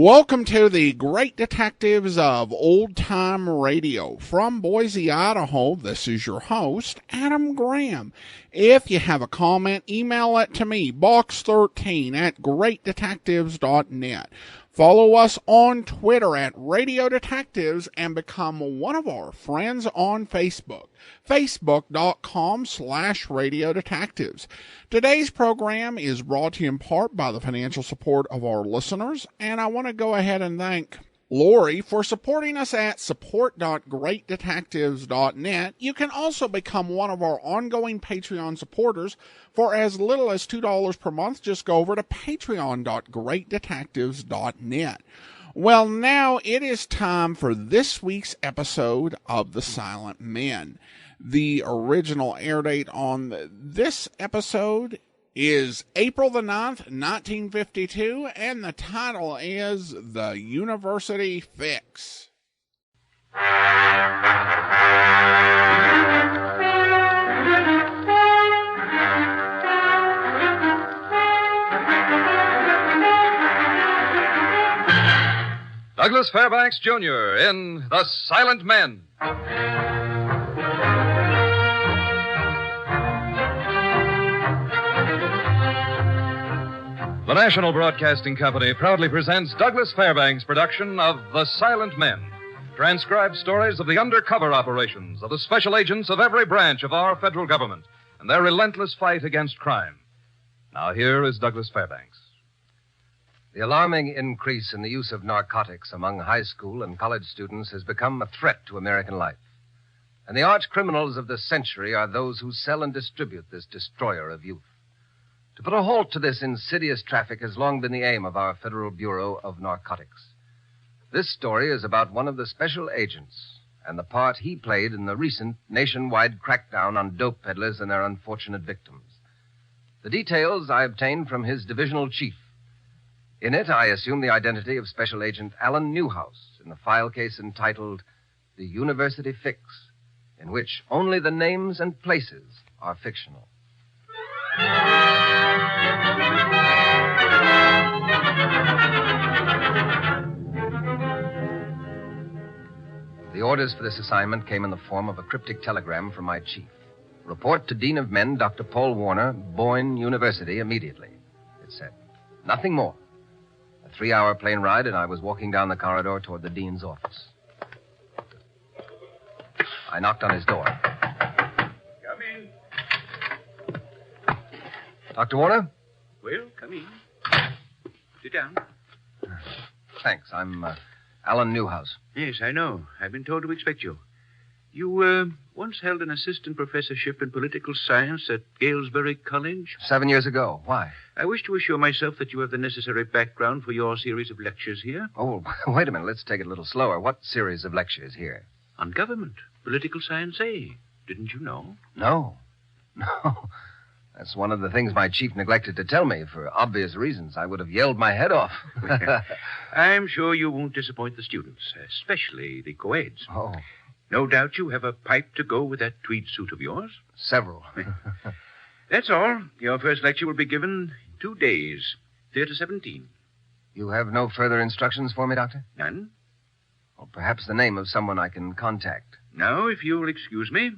Welcome to the Great Detectives of Old Time Radio. From Boise, Idaho, this is your host, Adam Graham. If you have a comment, email it to me, box13@greatdetectives.net. Follow us on Twitter at Radio Detectives and become one of our friends on Facebook, facebook.com/Radio Detectives. Today's program is brought to you in part by the financial support of our listeners, and I want to go ahead and thank Lori for supporting us at support.greatdetectives.net. You can also become one of our ongoing Patreon supporters for as little as $2 per month. Just go over to patreon.greatdetectives.net. Well, now it is time for this week's episode of The Silent Men. The original air date on this episode is April the 9th, 1952, and the title is The University Fix. Douglas Fairbanks, Jr. in The Silent Men. The National Broadcasting Company proudly presents Douglas Fairbanks' production of The Silent Men, transcribed stories of the undercover operations of the special agents of every branch of our federal government and their relentless fight against crime. Now here is Douglas Fairbanks. The alarming increase in the use of narcotics among high school and college students has become a threat to American life. And the arch criminals of the century are those who sell and distribute this destroyer of youth. To put a halt to this insidious traffic has long been the aim of our Federal Bureau of Narcotics. This story is about one of the special agents and the part he played in the recent nationwide crackdown on dope peddlers and their unfortunate victims. The details I obtained from his divisional chief. In it, I assume the identity of Special Agent Alan Newhouse in the file case entitled The University Fix, in which only the names and places are fictional. The orders for this assignment came in the form of a cryptic telegram from my chief. Report to Dean of Men, Dr. Paul Warner, Boyne University, immediately, it said. Nothing more. A 3-hour plane ride, and I was walking down the corridor toward the dean's office. I knocked on his door. Come in. Dr. Warner? Well, come in. Sit down. Thanks. I'm Alan Newhouse. Yes, I know. I've been told to expect you. You once held an assistant professorship in political science at Galesbury College? 7 years ago. Why? I wish to assure myself that you have the necessary background for your series of lectures here. Oh, wait a minute. Let's take it a little slower. What series of lectures here? On government. Political science A. Didn't you know? No. That's one of the things my chief neglected to tell me. For obvious reasons, I would have yelled my head off. I'm sure you won't disappoint the students, especially the co-eds. Oh. No doubt you have a pipe to go with that tweed suit of yours. Several. That's all. Your first lecture will be given in 2 days, Theater 17. You have no further instructions for me, Doctor? None? Or perhaps the name of someone I can contact. Now, if you'll excuse me.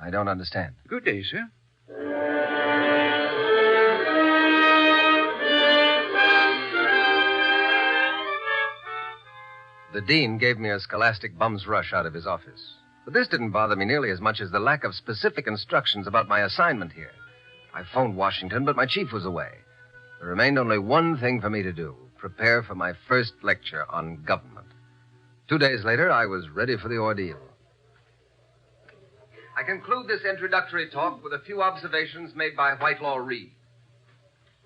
I don't understand. Good day, sir. The dean gave me a scholastic bum's rush out of his office. But this didn't bother me nearly as much as the lack of specific instructions about my assignment here. I phoned Washington, but my chief was away. There remained only one thing for me to do, prepare for my first lecture on government. 2 days later, I was ready for the ordeal. I conclude this introductory talk with a few observations made by Whitelaw Reid.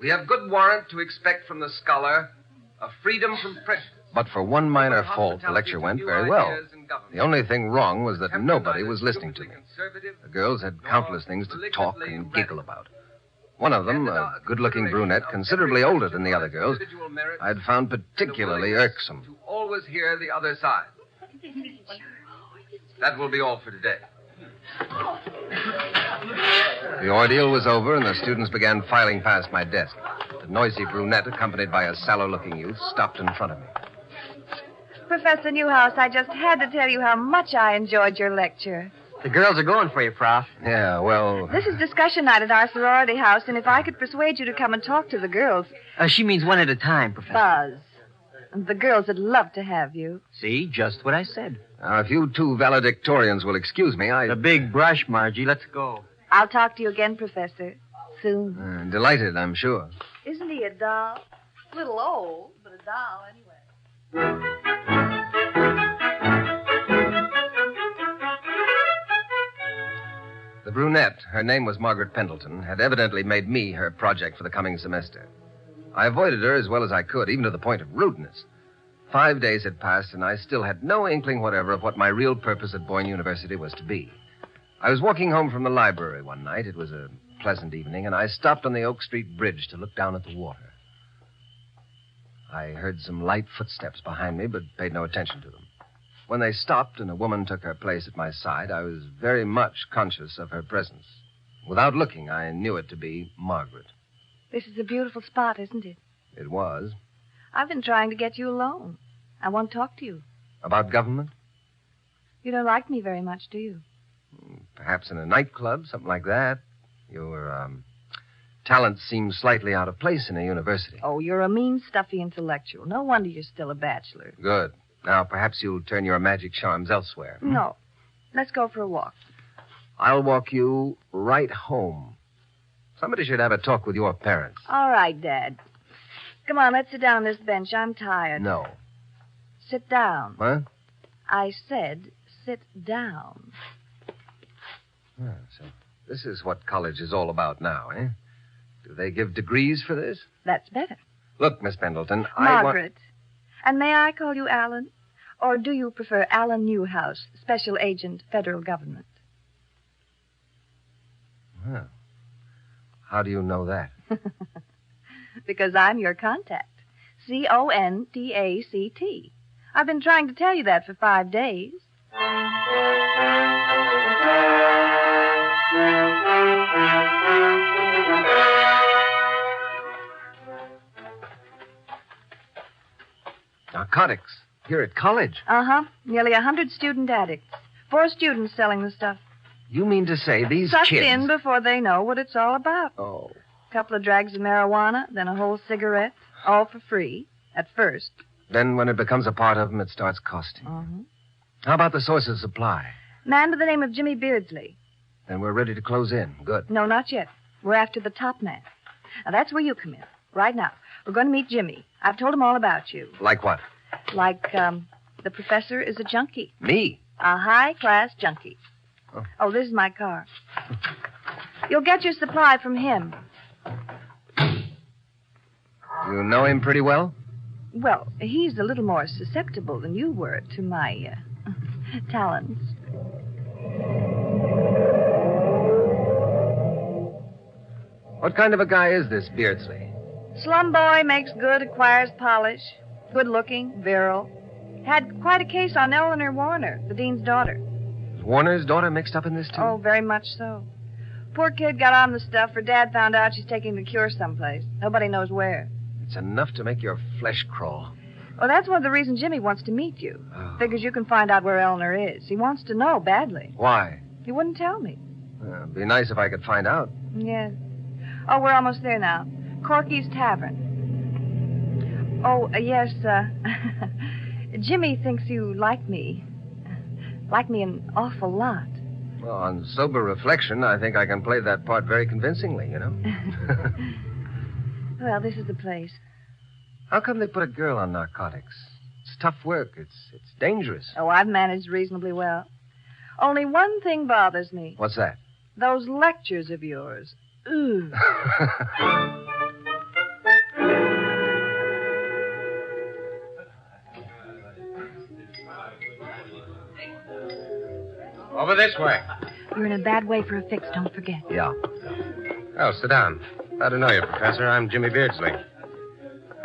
We have good warrant to expect from the scholar a freedom from prejudice. But for one minor fault, the lecture went very well. The only thing wrong was that nobody was listening to me. The girls had countless things to talk and giggle about. One of them, a good-looking brunette, considerably older than the other girls, I'd found particularly irksome. To always hear the other side. That will be all for today. The ordeal was over, and the students began filing past my desk. The noisy brunette, accompanied by a sallow-looking youth, stopped in front of me. Professor Newhouse, I just had to tell you how much I enjoyed your lecture. The girls are going for you, Prof. Yeah, well... This is discussion night at our sorority house, and if I could persuade you to come and talk to the girls... She means one at a time, Professor. Buzz. The girls would love to have you. See, just what I said. Now, if you two valedictorians will excuse me, The big brush, Margie. Let's go. I'll talk to you again, Professor. Soon. Delighted, I'm sure. Isn't he a doll? A little old, but a doll anyway. The brunette, her name was Margaret Pendleton, had evidently made me her project for the coming semester. I avoided her as well as I could, even to the point of rudeness. 5 days had passed, and I still had no inkling whatever of what my real purpose at Boyne University was to be. I was walking home from the library one night. It was a pleasant evening, and I stopped on the Oak Street Bridge to look down at the water. I heard some light footsteps behind me, but paid no attention to them. When they stopped and a woman took her place at my side, I was very much conscious of her presence. Without looking, I knew it to be Margaret. This is a beautiful spot, isn't it? It was. I've been trying to get you alone. I want to talk to you. About government? You don't like me very much, do you? Perhaps in a nightclub, something like that. Your talent seems slightly out of place in a university. Oh, you're a mean, stuffy intellectual. No wonder you're still a bachelor. Good. Now, perhaps you'll turn your magic charms elsewhere. No. Let's go for a walk. I'll walk you right home. Somebody should have a talk with your parents. All right, Dad. Come on, let's sit down on this bench. I'm tired. No. Sit down. What? I said sit down. So this is what college is all about now, eh? Do they give degrees for this? That's better. Look, Miss Pendleton, Margaret. And may I call you Alan? Or do you prefer Alan Newhouse, Special Agent, Federal Government? Well, how do you know that? Because I'm your contact. Contact. I've been trying to tell you that for 5 days. Narcotics. Here at college. Uh-huh. Nearly 100 student addicts. 4 students selling the stuff. You mean to say these Sucked kids... in before they know what it's all about. Oh. A couple of drags of marijuana, then a whole cigarette, all for free, at first. Then when it becomes a part of them, it starts costing. Uh-huh. How about the source of supply? Man by the name of Jimmy Beardsley. Then we're ready to close in. Good. No, not yet. We're after the top man. Now, that's where you come in. Right now. We're going to meet Jimmy. I've told him all about you. Like what? Like, the professor is a junkie. Me? A high-class junkie. Oh. This is my car. You'll get your supply from him. You know him pretty well? Well, he's a little more susceptible than you were to my, talents. What kind of a guy is this Beardsley? Slum boy, makes good, acquires polish. Good-looking, virile. Had quite a case on Eleanor Warner, the dean's daughter. Is Warner's daughter mixed up in this, too? Oh, very much so. Poor kid got on the stuff. Her dad found out she's taking the cure someplace. Nobody knows where. It's enough to make your flesh crawl. Well, that's one of the reasons Jimmy wants to meet you. Oh. Figures you can find out where Eleanor is. He wants to know badly. Why? He wouldn't tell me. It'd be nice if I could find out. Yes. Oh, we're almost there now. Corky's Tavern. Oh, yes, Jimmy thinks you like me. Like me an awful lot. Well, on sober reflection, I think I can play that part very convincingly, you know. Well, this is the place. How come they put a girl on narcotics? It's tough work. It's dangerous. Oh, I've managed reasonably well. Only one thing bothers me. What's that? Those lectures of yours. Ooh. Over this way. You're in a bad way for a fix, don't forget. Yeah. Oh, sit down. Glad to know you, Professor. I'm Jimmy Beardsley.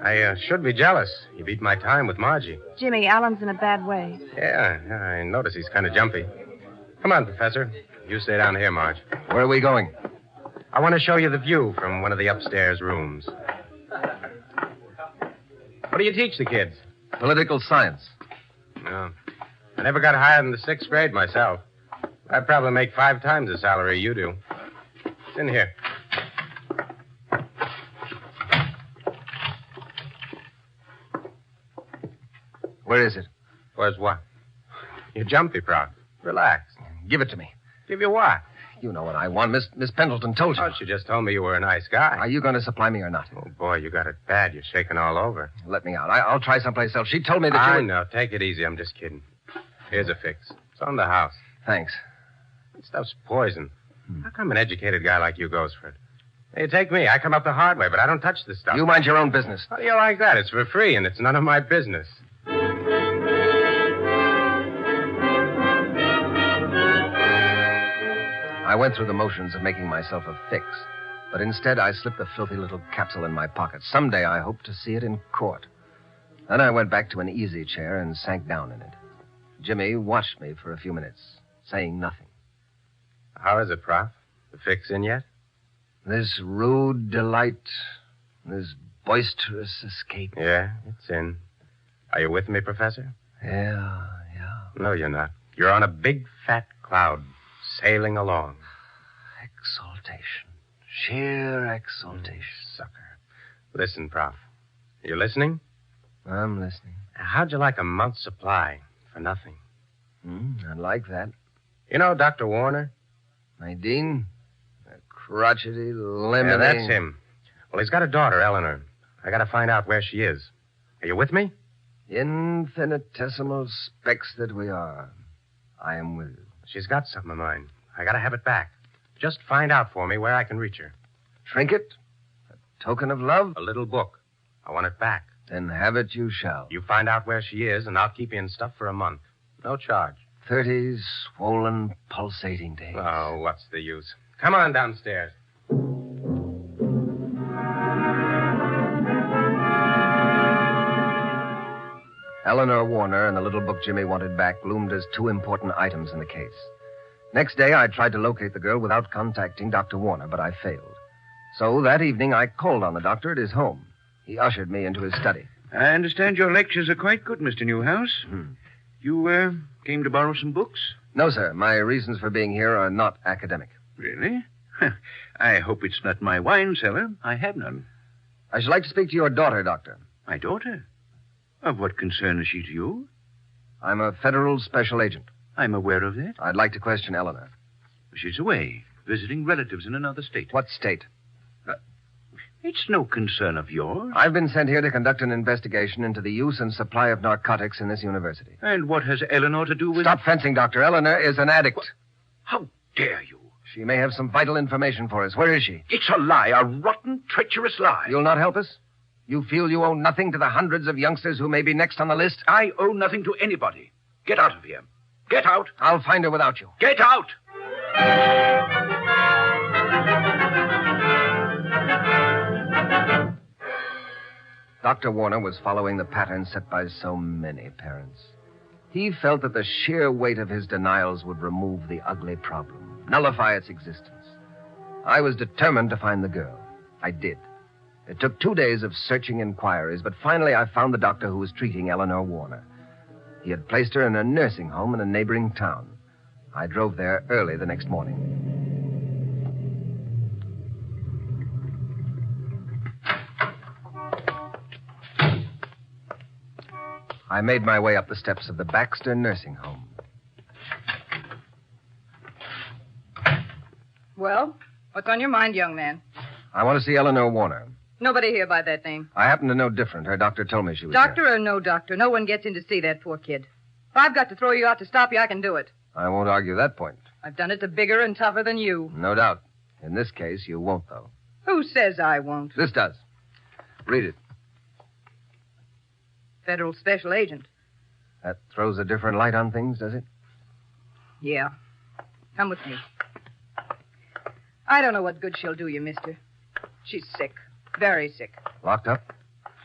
I should be jealous. You beat my time with Margie. Jimmy, Alan's in a bad way. Yeah, I notice he's kind of jumpy. Come on, Professor. You stay down here, Marge. Where are we going? I want to show you the view from one of the upstairs rooms. What do you teach the kids? Political science. No. I never got higher than the 6th grade myself. I probably make 5 times the salary you do. It's in here. Where is it? Where's what? You're jumpy, Prof. Relax. Give it to me. Give you what? You know what I want. Miss Pendleton told you. Oh, she just told me you were a nice guy. Are you going to supply me or not? Oh, boy, you got it bad. You're shaking all over. Let me out. I'll try someplace else. She told me that I you... know. Take it easy. I'm just kidding. Here's a fix. It's on the house. Thanks. That stuff's poison. How come an educated guy like you goes for it? Hey, take me. I come up the hard way, but I don't touch this stuff. You mind your own business. How do you like that? It's for free, and it's none of my business. I went through the motions of making myself a fix, but instead I slipped the filthy little capsule in my pocket. Someday I hope to see it in court. Then I went back to an easy chair and sank down in it. Jimmy watched me for a few minutes, saying nothing. How is it, Prof? The fix in yet? This rude delight, this boisterous escape. Yeah, it's in. Are you with me, Professor? Yeah. No, you're not. You're on a big, fat cloud, sailing along. Exaltation. Sheer exaltation. Sucker. Listen, Prof. You listening? I'm listening. How'd you like a month's supply for nothing? I'd like that. You know Dr. Warner? Nadine? That crotchety, lemony... Yeah, that's him. Well, he's got a daughter, Eleanor. I gotta find out where she is. Are you with me? Infinitesimal specks that we are. I am with you. She's got something of mine. I gotta have it back. Just find out for me where I can reach her. Trinket? A token of love? A little book. I want it back. Then have it you shall. You find out where she is, and I'll keep you in stuff for a month. No charge. 30 swollen, pulsating days. Oh, what's the use? Come on downstairs. Eleanor Warner and the little book Jimmy wanted back loomed as 2 important items in the case. Next day, I tried to locate the girl without contacting Dr. Warner, but I failed. So that evening, I called on the doctor at his home. He ushered me into his study. I understand your lectures are quite good, Mr. Newhouse. You, came to borrow some books? No, sir. My reasons for being here are not academic. Really? I hope it's not my wine cellar. I have none. I should like to speak to your daughter, Doctor. My daughter? Of what concern is she to you? I'm a federal special agent. I'm aware of that. I'd like to question Eleanor. She's away, visiting relatives in another state. What state? It's no concern of yours. I've been sent here to conduct an investigation into the use and supply of narcotics in this university. And what has Eleanor to do with... Stop fencing, Doctor. Eleanor is an addict. How dare you? She may have some vital information for us. Where is she? It's a lie, a rotten, treacherous lie. You'll not help us? You feel you owe nothing to the hundreds of youngsters who may be next on the list? I owe nothing to anybody. Get out of here. Get out. I'll find her without you. Get out! Dr. Warner was following the pattern set by so many parents. He felt that the sheer weight of his denials would remove the ugly problem, nullify its existence. I was determined to find the girl. I did. It took 2 days of searching inquiries, but finally I found the doctor who was treating Eleanor Warner. He had placed her in a nursing home in a neighboring town. I drove there early the next morning. I made my way up the steps of the Baxter Nursing Home. Well, what's on your mind, young man? I want to see Eleanor Warner. Nobody here by that name. I happen to know different. Her doctor told me she was Doctor here. or no doctor, no one gets in to see that poor kid. If I've got to throw you out to stop you, I can do it. I won't argue that point. I've done it to bigger and tougher than you. No doubt. In this case, you won't, though. Who says I won't? This does. Read it. Federal special agent. That throws a different light on things, does it? Yeah. Come with me. I don't know what good she'll do you, mister. She's sick. Very sick. Locked up?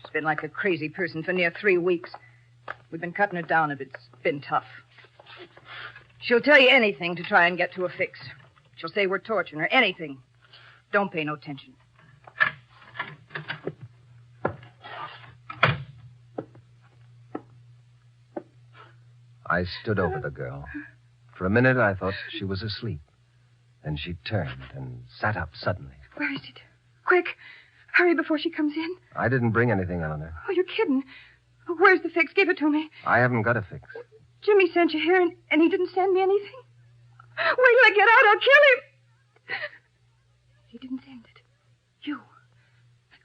She's been like a crazy person for near 3 weeks. We've been cutting her down, and it's been tough. She'll tell you anything to try and get to a fix. She'll say we're torturing her. Anything. Don't pay no attention. I stood over the girl. For a minute, I thought she was asleep. Then she turned and sat up suddenly. Where is it? Quick. Hurry before she comes in. I didn't bring anything, Eleanor. Oh, you're kidding. Where's the fix? Give it to me. I haven't got a fix. Jimmy sent you here, and he didn't send me anything? Wait till I get out. I'll kill him. He didn't send it. You.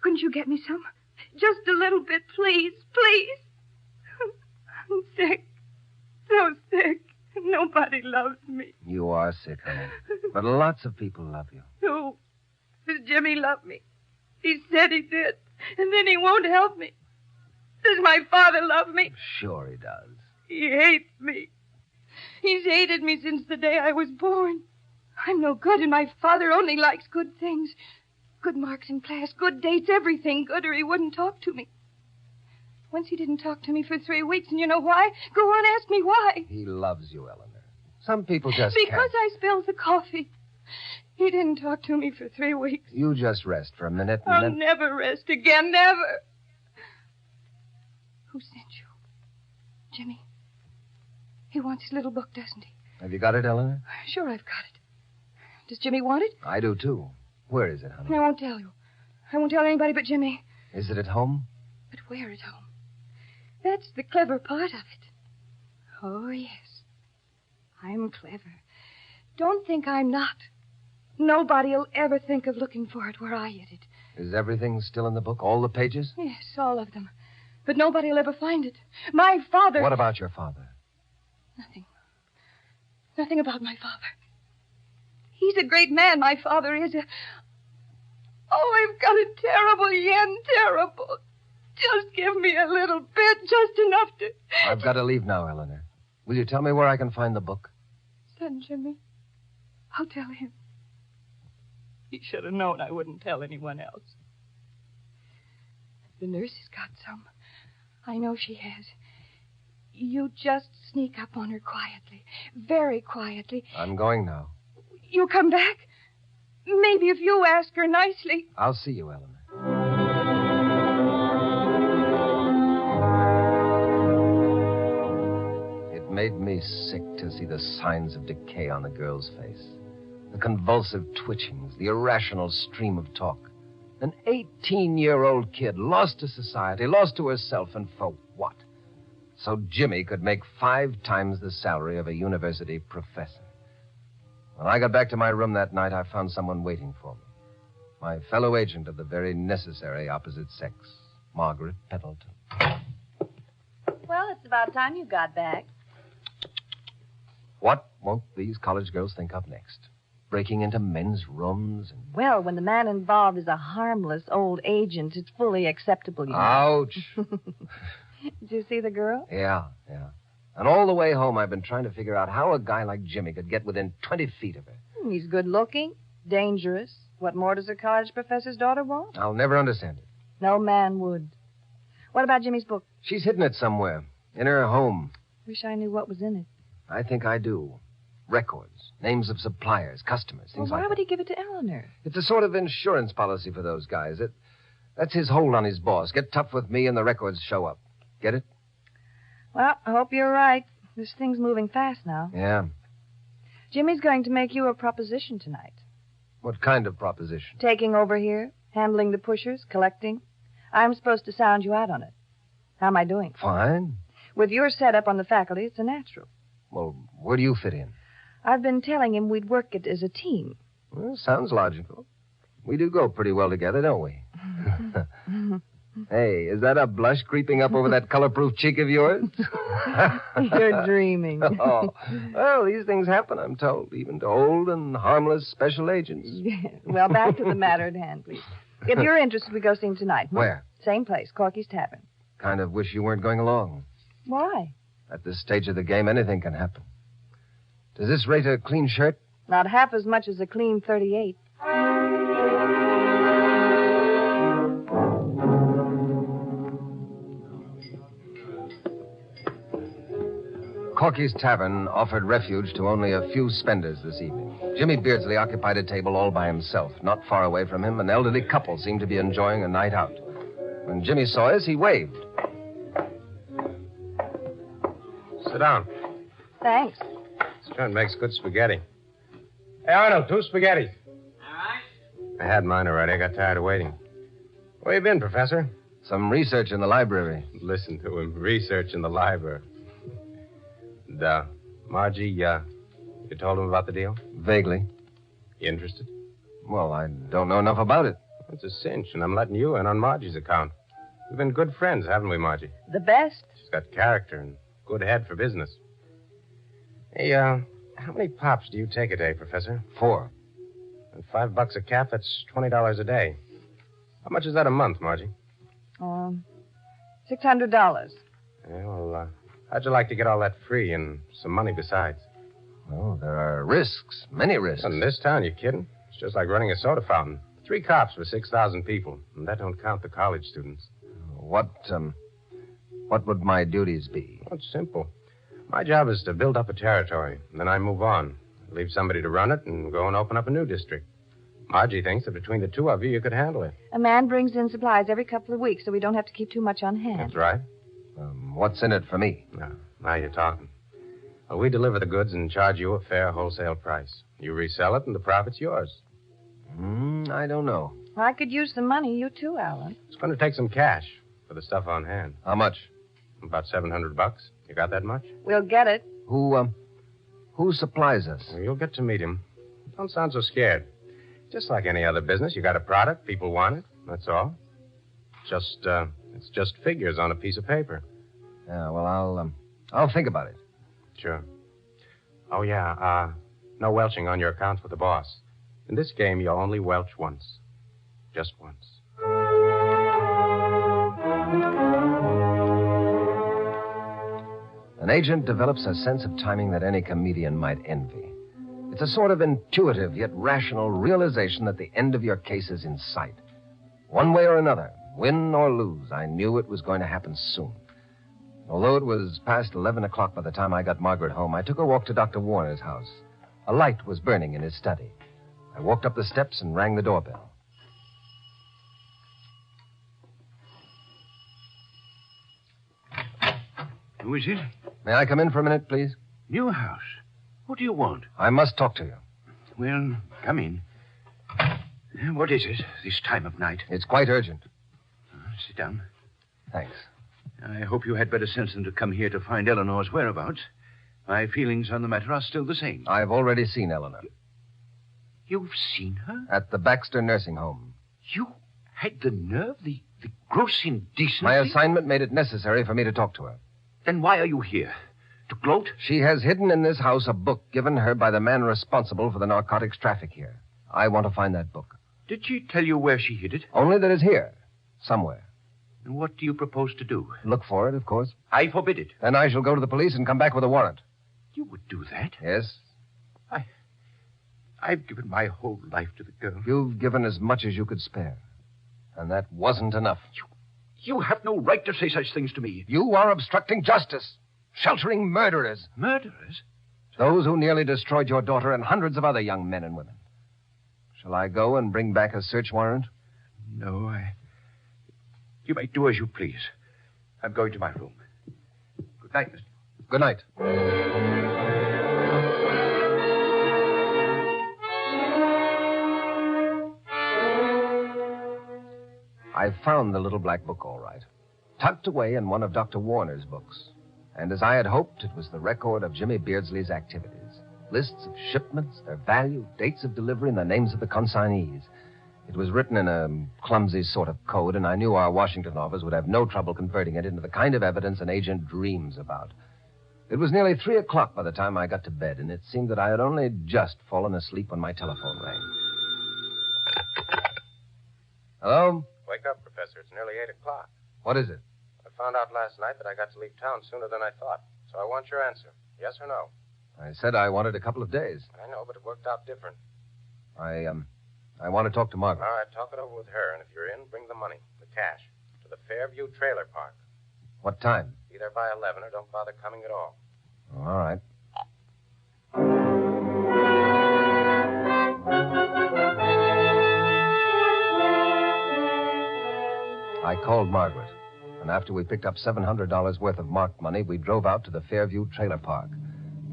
Couldn't you get me some? Just a little bit, please. Please. I'm sick. So sick. Nobody loves me. You are sick, honey. But lots of people love you. Who? Does Jimmy love me? He said he did. And then he won't help me. Does my father love me? Sure he does. He hates me. He's hated me since the day I was born. I'm no good, and my father only likes good things. Good marks in class, good dates, everything good, or he wouldn't talk to me. Once he didn't talk to me for 3 weeks, and you know why? Go on, ask me why. He loves you, Eleanor. Some people just Because can't. I spilled the coffee. He didn't talk to me for 3 weeks. You just rest for a minute and I'll then... never rest again, never. Who sent you? Jimmy. He wants his little book, doesn't he? Have you got it, Eleanor? Sure, I've got it. Does Jimmy want it? I do, too. Where is it, honey? I won't tell you. I won't tell anybody but Jimmy. Is it at home? But where at home? That's the clever part of it. Oh, yes. I'm clever. Don't think I'm not. Nobody'll ever think of looking for it where I hid it. Is everything still in the book? All the pages? Yes, all of them. But nobody'll ever find it. My father... What about your father? Nothing. Nothing about my father. He's a great man, my father is. Oh, I've got a terrible yen, terrible. Just give me a little bit, just enough to... I've got to leave now, Eleanor. Will you tell me where I can find the book? Send Jimmy. I'll tell him. He should have known I wouldn't tell anyone else. The nurse has got some. I know she has. You just sneak up on her quietly. Very quietly. I'm going now. You'll come back? Maybe if you ask her nicely. I'll see you, Eleanor. It made me sick to see the signs of decay on the girl's face. The convulsive twitchings, the irrational stream of talk. An 18-year-old kid lost to society, lost to herself, and for what? So Jimmy could make 5 times the salary of a university professor. When I got back to my room that night, I found someone waiting for me. My fellow agent of the very necessary opposite sex, Margaret Pendleton. Well, it's about time you got back. What won't these college girls think of next? Breaking into men's rooms and... Well, when the man involved is a harmless old agent, it's fully acceptable, you know. Ouch. Did you see the girl? Yeah. And all the way home, I've been trying to figure out how a guy like Jimmy could get within 20 feet of her. He's good looking, dangerous. What more does a college professor's daughter want? I'll never understand it. No man would. What about Jimmy's book? She's hidden it somewhere. In her home. Wish I knew what was in it. I think I do. Records, names of suppliers, customers, things Why like would that. he give it to Eleanor? It's a sort of insurance policy for those guys. That's his hold on his boss. Get tough with me and the records show up. Get it? Well, I hope you're right. This thing's moving fast now. Yeah. Jimmy's going to make you a proposition tonight. What kind of proposition? Taking over here, handling the pushers, collecting. I'm supposed to sound you out on it. How am I doing? Fine. With your setup on the faculty, it's a natural. Well, where do you fit in? I've been telling him we'd work it as a team. Well, sounds logical. We do go pretty well together, don't we? Hey, is that a blush creeping up over that color-proof cheek of yours? You're dreaming. Oh, well, these things happen, I'm told, even to old and harmless special agents. Well, back to the matter at hand, please. If you're interested, we go see him tonight. Where? Same place, Corky's Tavern. Kind of wish you weren't going along. Why? At this stage of the game, anything can happen. Does this rate a clean shirt? Not half as much as a clean 38. Corky's Tavern offered refuge to only a few spenders this evening. Jimmy Beardsley occupied a table all by himself. Not far away from him, an elderly couple seemed to be enjoying a night out. When Jimmy saw us, he waved. Sit down. Thanks. This joint makes good spaghetti. Hey, Arnold, 2 spaghettis. All right. I had mine already. I got tired of waiting. Where you been, Professor? Some research in the library. Listen to him. Research in the library. And, Margie, you told him about the deal? Vaguely. You interested? Well, I don't know enough about it. It's a cinch, and I'm letting you in on Margie's account. We've been good friends, haven't we, Margie? The best. She's got character and good head for business. Hey, how many pops do you take a day, Professor? 4. And $5 a cap, that's $20 a day. How much is that a month, Margie? $600. Yeah, well, how'd you like to get all that free and some money besides? Well, there are risks, many risks. In this town, you kidding? It's just like running a soda fountain. 3 cops for 6,000 people, and that don't count the college students. What would my duties be? Well, it's simple. My job is to build up a territory, and then I move on. Leave somebody to run it and go and open up a new district. Margie thinks that between the two of you, you could handle it. A man brings in supplies every couple of weeks, so we don't have to keep too much on hand. That's right. What's in it for me? Now you're talking. Well, we deliver the goods and charge you a fair wholesale price. You resell it, and the profit's yours. I don't know. I could use some money. You too, Alan. It's going to take some cash for the stuff on hand. How much? About $700. You got that much? We'll get it. Who supplies us? Well, you'll get to meet him. Don't sound so scared. Just like any other business, you got a product, people want it. That's all. It's just figures on a piece of paper. Yeah, well, I'll think about it. Sure. Oh, yeah, no welching on your account with the boss. In this game, you'll only welch once. Just once. An agent develops a sense of timing that any comedian might envy. It's a sort of intuitive yet rational realization that the end of your case is in sight. One way or another, win or lose, I knew it was going to happen soon. Although it was past 11 o'clock by the time I got Margaret home, I took a walk to Dr. Warner's house. A light was burning in his study. I walked up the steps and rang the doorbell. Who is it? May I come in for a minute, please? Newhouse. What do you want? I must talk to you. Well, come in. What is it, this time of night? It's quite urgent. Sit down. Thanks. I hope you had better sense than to come here to find Eleanor's whereabouts. My feelings on the matter are still the same. I've already seen Eleanor. You've seen her? At the Baxter nursing home. You had the nerve, the gross indecency? My assignment made it necessary for me to talk to her. Then why are you here? To gloat? She has hidden in this house a book given her by the man responsible for the narcotics traffic here. I want to find that book. Did she tell you where she hid it? Only that it's here. Somewhere. And what do you propose to do? Look for it, of course. I forbid it. Then I shall go to the police and come back with a warrant. You would do that? Yes. I've given my whole life to the girl. You've given as much as you could spare. And that wasn't enough. You have no right to say such things to me. You are obstructing justice. Sheltering murderers. Murderers? Those who nearly destroyed your daughter and hundreds of other young men and women. Shall I go and bring back a search warrant? No, You may do as you please. I'm going to my room. Good night, Mr. Good night. I found the little black book all right. Tucked away in one of Dr. Warner's books. And as I had hoped, it was the record of Jimmy Beardsley's activities. Lists of shipments, their value, dates of delivery, and the names of the consignees. It was written in a clumsy sort of code, and I knew our Washington office would have no trouble converting it into the kind of evidence an agent dreams about. It was nearly 3 o'clock by the time I got to bed, and it seemed that I had only just fallen asleep when my telephone rang. Hello? Wake up, Professor. It's nearly 8 o'clock. What is it? I found out last night that I got to leave town sooner than I thought. So I want your answer. Yes or no? I said I wanted a couple of days. I know, but it worked out different. I want to talk to Margaret. All right, talk it over with her, and if you're in, bring the money, the cash, to the Fairview Trailer Park. What time? Be there by 11 or don't bother coming at all. All right. I called Margaret, and after we picked up $700 worth of marked money, we drove out to the Fairview Trailer Park.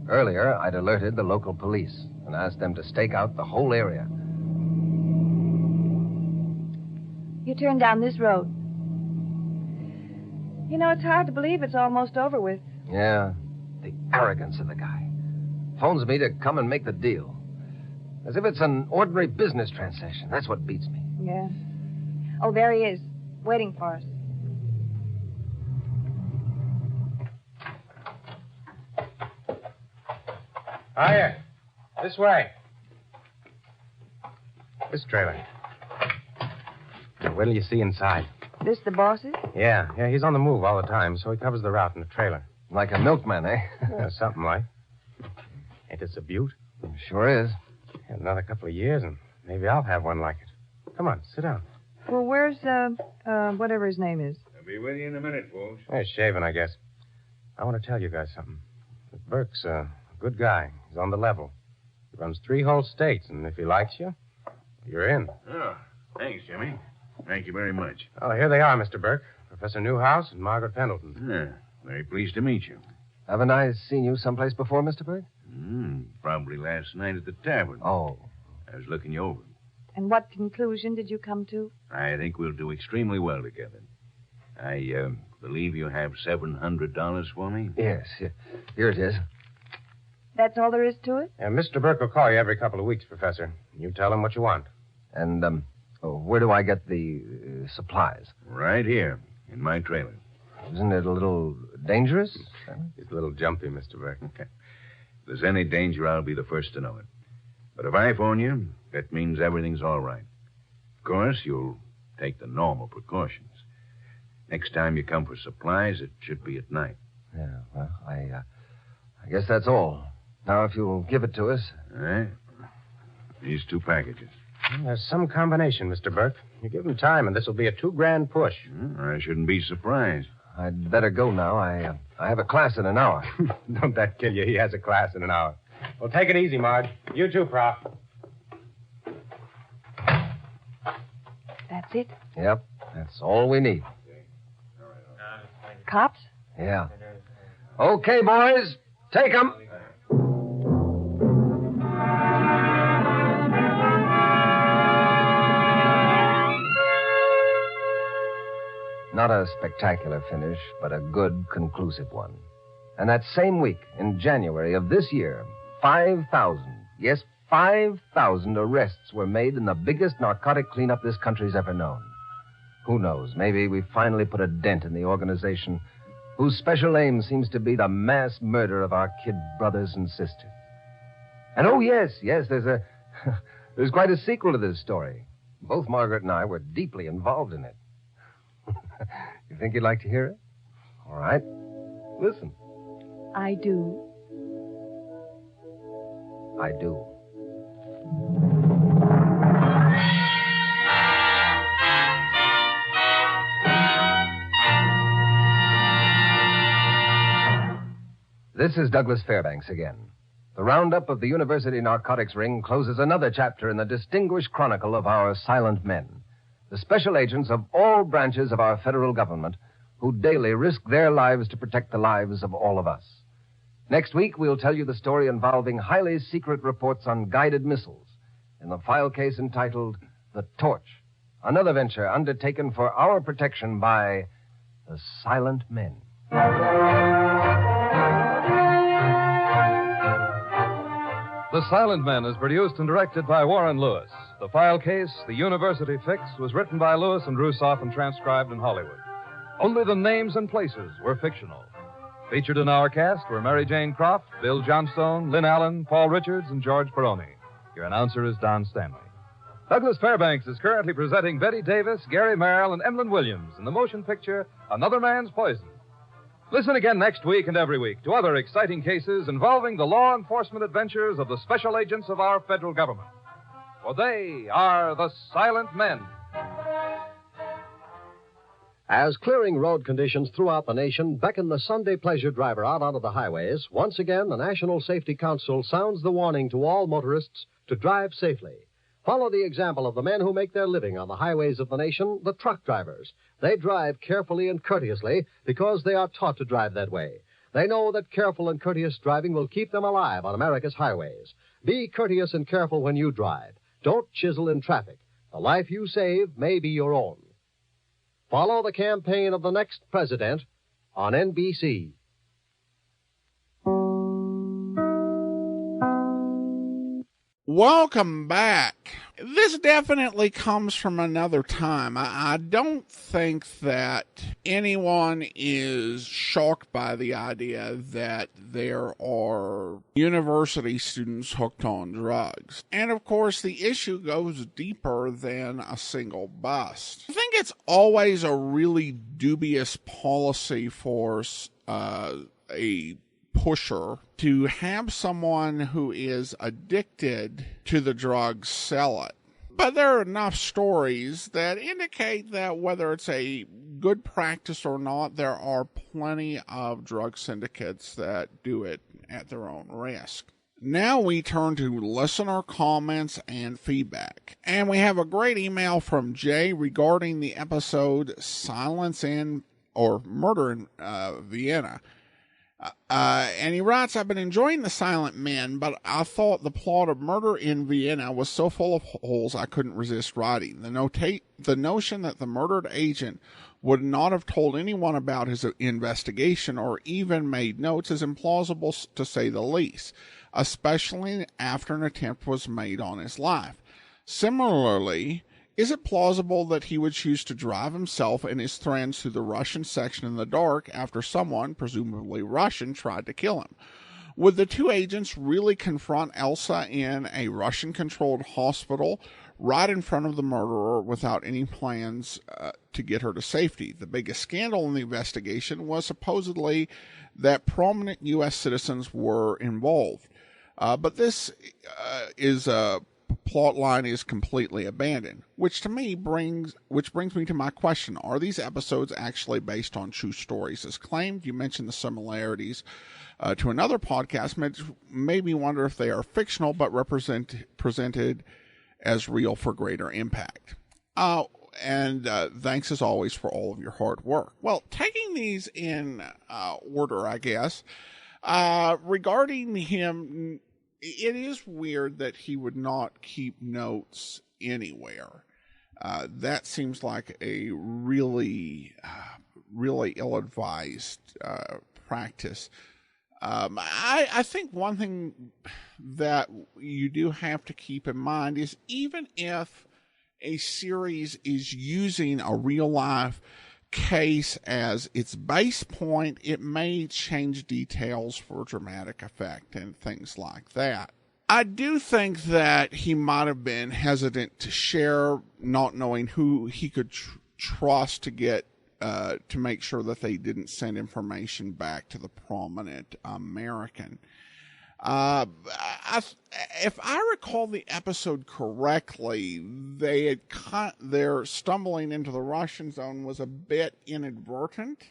Earlier, I'd alerted the local police and asked them to stake out the whole area. You turn down this road. You know, it's hard to believe it's almost over with. Yeah, the arrogance of the guy. Phones me to come and make the deal. As if it's an ordinary business transaction. That's what beats me. Yeah. Oh, there he is, waiting for us. Hiya. This way. This trailer. Now, wait till you see inside. This the boss's? Yeah, he's on the move all the time, so he covers the route in the trailer. Like a milkman, eh? Yeah, something like. Ain't this a beaut? Sure is. Another couple of years, and maybe I'll have one like it. Come on, sit down. Well, where's, whatever his name is? I'll be with you in a minute, folks. He's shaving, I guess. I want to tell you guys something. Burke's a good guy. He's on the level. He runs 3 whole states, and if he likes you, you're in. Oh, thanks, Jimmy. Thank you very much. Oh, here they are, Mr. Burke. Professor Newhouse and Margaret Pendleton. Yeah, very pleased to meet you. Haven't I seen you someplace before, Mr. Burke? Probably last night at the tavern. Oh. I was looking you over. And what conclusion did you come to? I think we'll do extremely well together. I believe you have $700 for me? Yes. Here it is. That's all there is to it? Mr. Burke will call you every couple of weeks, Professor. You tell him what you want. And, where do I get the supplies? Right here, in my trailer. Isn't it a little dangerous? It's a little jumpy, Mr. Burke. If there's any danger, I'll be the first to know it. But if I phone you, that means everything's all right. Of course, you'll take the normal precautions. Next time you come for supplies, it should be at night. Yeah, well, I guess that's all. Now, if you'll give it to us. All right. These 2 packages. Well, there's some combination, Mr. Burke. You give him time, and this will be a $2,000 push. I shouldn't be surprised. I'd better go now. I have a class in an hour. Don't that kill you? He has a class in an hour. Well, take it easy, Marge. You too, Prof. That's it? Yep, that's all we need. Cops? Yeah. Okay, boys, take 'em. Not a spectacular finish, but a good, conclusive one. And that same week, in January of this year, 5,000, yes, 5,000 arrests were made in the biggest narcotic cleanup this country's ever known. Who knows, maybe we finally put a dent in the organization whose special aim seems to be the mass murder of our kid brothers and sisters. And oh, yes, there's quite a sequel to this story. Both Margaret and I were deeply involved in it. You think you'd like to hear it? All right. Listen. I do. I do. This is Douglas Fairbanks again. The roundup of the University narcotics ring closes another chapter in the distinguished chronicle of our silent men, the special agents of all branches of our federal government who daily risk their lives to protect the lives of all of us. Next week, we'll tell you the story involving highly secret reports on guided missiles in the file case entitled The Torch, another venture undertaken for our protection by the Silent Men. The Silent Men is produced and directed by Warren Lewis. The file case, The University Fix, was written by Lewis and Rusoff and transcribed in Hollywood. Only the names and places were fictional. Featured in our cast were Mary Jane Croft, Bill Johnstone, Lynn Allen, Paul Richards, and George Peroni. Your announcer is Don Stanley. Douglas Fairbanks is currently presenting Betty Davis, Gary Merrill, and Emlyn Williams in the motion picture Another Man's Poison. Listen again next week and every week to other exciting cases involving the law enforcement adventures of the special agents of our federal government. For they are the Silent Men. As clearing road conditions throughout the nation beckon the Sunday pleasure driver out onto the highways, once again the National Safety Council sounds the warning to all motorists to drive safely. Follow the example of the men who make their living on the highways of the nation, the truck drivers. They drive carefully and courteously because they are taught to drive that way. They know that careful and courteous driving will keep them alive on America's highways. Be courteous and careful when you drive. Don't chisel in traffic. The life you save may be your own. Follow the campaign of the next president on NBC. Welcome back. This definitely comes from another time. I don't think that anyone is shocked by the idea that there are university students hooked on drugs. And of course, the issue goes deeper than a single bust. I think it's always a really dubious policy for a pusher to have someone who is addicted to the drug sell it. But there are enough stories that indicate that whether it's a good practice or not, there are plenty of drug syndicates that do it at their own risk. Now we turn to listener comments and feedback. And we have a great email from Jay regarding the episode Murder in Vienna. And he writes, I've been enjoying The Silent Men, but I thought the plot of Murder in Vienna was so full of holes I couldn't resist writing. The notion that the murdered agent would not have told anyone about his investigation or even made notes is implausible to say the least, especially after an attempt was made on his life. Similarly, is it plausible that he would choose to drive himself and his friends through the Russian section in the dark after someone, presumably Russian, tried to kill him? Would the two agents really confront Elsa in a Russian-controlled hospital right in front of the murderer without any plans to get her to safety? The biggest scandal in the investigation was supposedly that prominent U.S. citizens were involved. But this plot line is completely abandoned, which brings me to my question. Are these episodes actually based on true stories as claimed? You mentioned the similarities to another podcast, made me wonder if they are fictional but presented as real for greater impact. And thanks as always for all of your hard work. Well, taking these in order, I guess, regarding him, it is weird that he would not keep notes anywhere. That seems like a really ill-advised practice. I think one thing that you do have to keep in mind is even if a series is using a real-life case as its base point, it may change details for dramatic effect and things like that. I do think that he might have been hesitant to share, not knowing who he could trust to get to make sure that they didn't send information back to the prominent American. If I recall the episode correctly, their stumbling into the Russian zone was a bit inadvertent.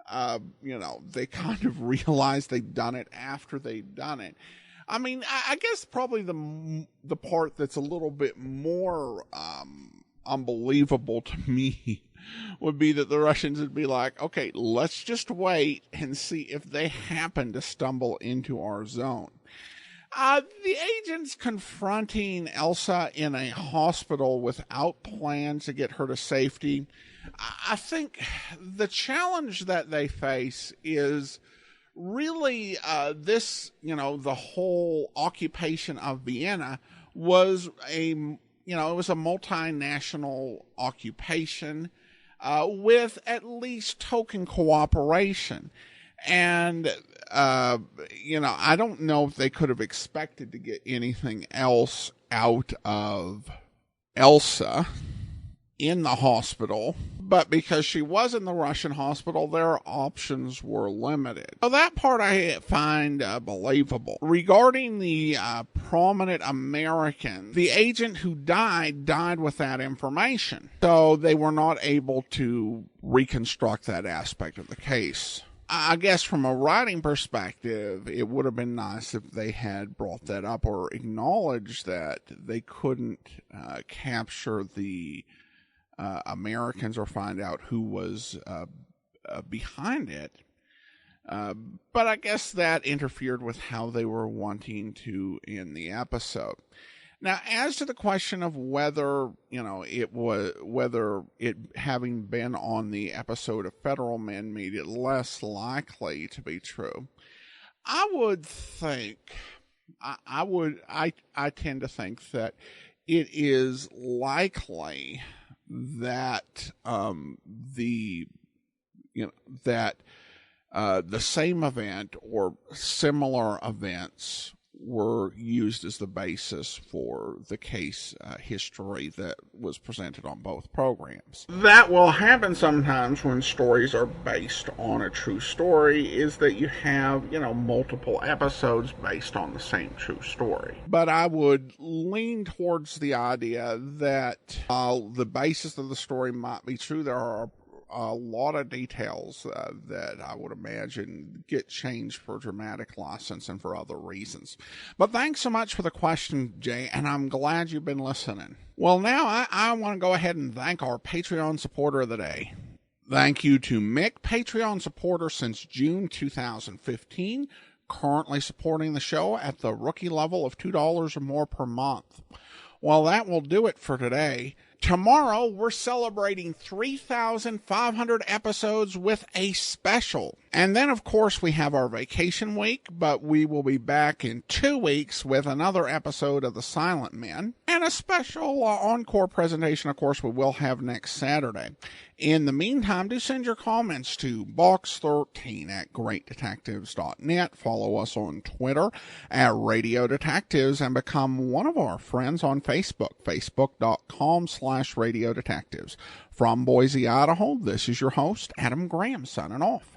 They kind of realized they'd done it after they'd done it. I mean, I guess probably the part that's a little bit more unbelievable to me would be that the Russians would be like, okay, let's just wait and see if they happen to stumble into our zone. The agents confronting Elsa in a hospital without plans to get her to safety, I think the challenge that they face is really the whole occupation of Vienna was it was a multinational occupation with at least token cooperation. And, I don't know if they could have expected to get anything else out of Elsa. in the hospital, but because she was in the Russian hospital, their options were limited. So that part I find believable. Regarding the prominent American, the agent who died with that information, so they were not able to reconstruct that aspect of the case. I guess from a writing perspective, it would have been nice if they had brought that up or acknowledged that they couldn't capture the Americans or find out who was behind it. But I guess that interfered with how they were wanting to end the episode. Now, as to the question of whether it having been on the episode of Federal Men made it less likely to be true, I would think, I tend to think that it is likely that the same event or similar events were used as the basis for the case history that was presented on both programs. That will happen sometimes when stories are based on a true story, is that you have, multiple episodes based on the same true story. But I would lean towards the idea that the basis of the story might be true. There are a lot of details that I would imagine get changed for dramatic license and for other reasons. But thanks so much for the question, Jay, and I'm glad you've been listening. Well, now I want to go ahead and thank our Patreon supporter of the day. Thank you to Mick, Patreon supporter since June 2015, currently supporting the show at the rookie level of $2 or more per month. Well, that will do it for today. Tomorrow, we're celebrating 3,500 episodes with a special. And then, of course, we have our vacation week, but we will be back in 2 weeks with another episode of The Silent Men. And a special encore presentation, of course, we will have next Saturday. In the meantime, do send your comments to box13@greatdetectives.net. Follow us on Twitter @Radio Detectives and become one of our friends on Facebook, facebook.com/Radio Detectives. From Boise, Idaho, this is your host, Adam Graham, signing off.